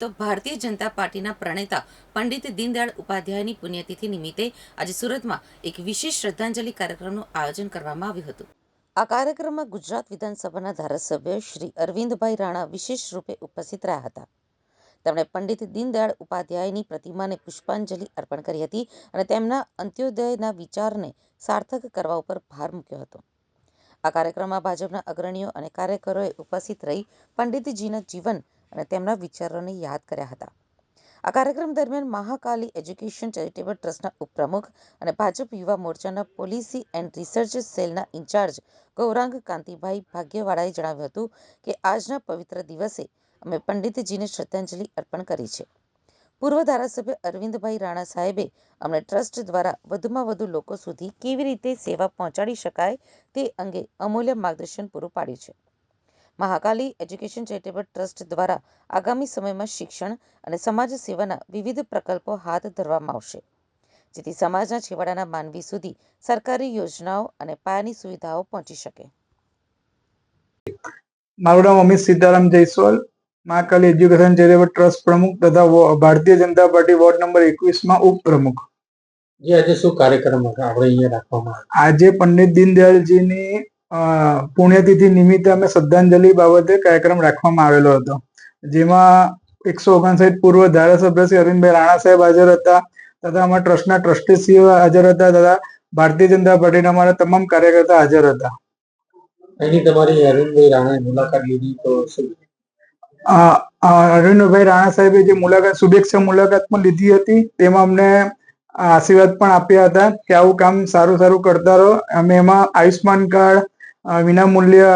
તો ભારતીય જનતા પાર્ટીના પ્રણેતા પંડિત દીનદયાળ ઉપાધ્યાયની પુણ્યતિથિ નિમિત્તે આજે સુરતમાં એક વિશેષ શ્રદ્ધાંજલિ કાર્યક્રમનું આયોજન કરવામાં આવ્યું હતું. આ કાર્યક્રમમાં ગુજરાત વિધાનસભાના ધારાસભ્ય શ્રી અરવિંદભાઈ રાણા વિશેષ રૂપે ઉપસ્થિત રહ્યા હતા. તેમણે પંડિત દીનદયાળ ઉપાધ્યાયની પ્રતિમાને પુષ્પાંજલિ અર્પણ કરી હતી અને તેમના અંત્યોદયના વિચારને સાર્થક કરવા ઉપર ભાર મૂક્યો હતો. આ કાર્યક્રમમાં ભાજપના અગ્રણીઓ અને કાર્યકરોએ ઉપસ્થિત રહી પંડિતજીના જીવન અને તેમના વિચારોને યાદ કર્યા હતા. આ કાર્યક્રમ દરમિયાન મહાકાલી એજ્યુકેશન ચેરિટેબલ ટ્રસ્ટના ઉપપ્રમુખ અને ભાજપ યુવા મોરચાના પોલિસી એન્ડ રિસર્ચ સેલના ઇન્ચાર્જ ગૌરાંગ કાંતિભાઈ ભાગ્યવાળાએ જણાવ્યું હતું કે આજના પવિત્ર દિવસે અમે પંડિતજીને શ્રદ્ધાંજલિ અર્પણ કરી છે. પૂર્વ ધારાસભ્ય અરવિંદભાઈ રાણા સાહેબે અમને ટ્રસ્ટ દ્વારા વધુમાં વધુ લોકો સુધી કેવી રીતે સેવા પહોંચાડી શકાય તે અંગે અમૂલ્ય માર્ગદર્શન પૂરું પાડ્યું છે. મહાકાલી એજ્યુકેશન ચેરિટેબલ ટ્રસ્ટ દ્વારા આગામી સમયમાં શિક્ષણ અને સમાજ સેવાના વિવિધ પ્રકલ્પો હાથ ધરવામાં આવશે, જેથી સમાજના છેવાડાના માનવી સુધી સરકારી યોજનાઓ અને પાયાની સુવિધાઓ પહોંચી શકે. મારું નામ Amit Sitaram Jaiswal, Mahakali education charitable trust પ્રમુખ તથા Bharatiya Janata party ward number 21માં ઉપપ્રમુખ. આજે શું કાર્યક્રમ આપણે અહીંયા રાખવામાં આજે પંડિત દીનદયાળજીની પુણ્યતિથિ નિમિત્તે અમે શ્રદ્ધાંજલિ બાબતે કાર્યક્રમ રાખવામાં આવેલો હતો, જેમાં 159 પૂર્વ ધારાસભ્ય શ્રી અરવિંદભાઈ રાણા સાહેબ હાજર હતા તથા અમારા ટ્રસ્ટના ટ્રસ્ટીશ્રીઓ હાજર હતા તથા ભારતીય જનતા પાર્ટીના અમારા તમામ કાર્યકર્તા હાજર હતા. એની તમારી અરવિંદભાઈ રાણાએ મુલાકાત લીધી તો શું? અરવિંદભાઈ રાણા સાહેબે જે શુભેચ્છા મુલાકાત પણ લીધી હતી, તેમાં અમને આશીર્વાદ પણ આપ્યા હતા કે આવું કામ સારું સારું કરતા રહો. અમે એમાં આયુષ્માન કાર્ડ, વિનામૂલ્ય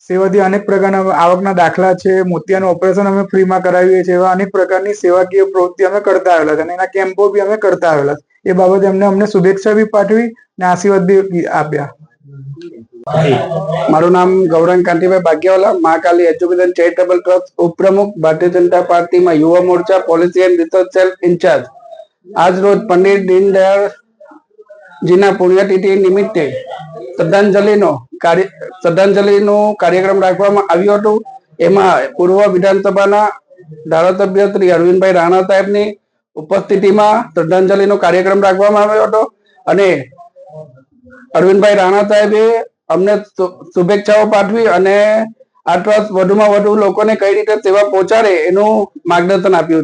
સેવાથી અનેક પ્રકારના આવકના દાખલા છે, મોતિયાનું ઓપરેશન અમે ફ્રીમાં કરાવીએ છીએ, એવા અનેક પ્રકારની સેવાકીય પ્રવૃત્તિ અમે કરતા આવેલા છે અને એના કેમ્પો બી અમે કરતા આવેલા છે. એ બાબતે અમને શુભેચ્છા બી પાઠવી અને આશીર્વાદ બી આપ્યા. મારું નામ Gaurang Kantibhai Bhagyawala, Mahakali education charitable trust ઉપપ્રમુખ, ભારતીય જનતા પાર્ટીમાં Yuva Morcha policy and research cell incharge. આજ રોજ પંડિત દીનદયાળ જીના પુણ્યતિથિ નિમિત્તે શ્રદ્ધાંજલિનો કાર્યક્રમ રાખવામાં આવ્યો હતો. એમાં પૂર્વ વિધાનસભાના ધારાસભ્ય શ્રી અરવિંદભાઈ રાણા સાહેબની ઉપસ્થિતિમાં શ્રદ્ધાંજલિનો કાર્યક્રમ રાખવામાં આવ્યો હતો અને અરવિંદભાઈ રાણા સાહેબે અમને શુભેચ્છાઓ પાઠવી અને આ ટ્રસ્ટ વધુમાં વધુ લોકોને કઈ રીતે સેવા પહોંચાડે એનું માર્ગદર્શન આપ્યું.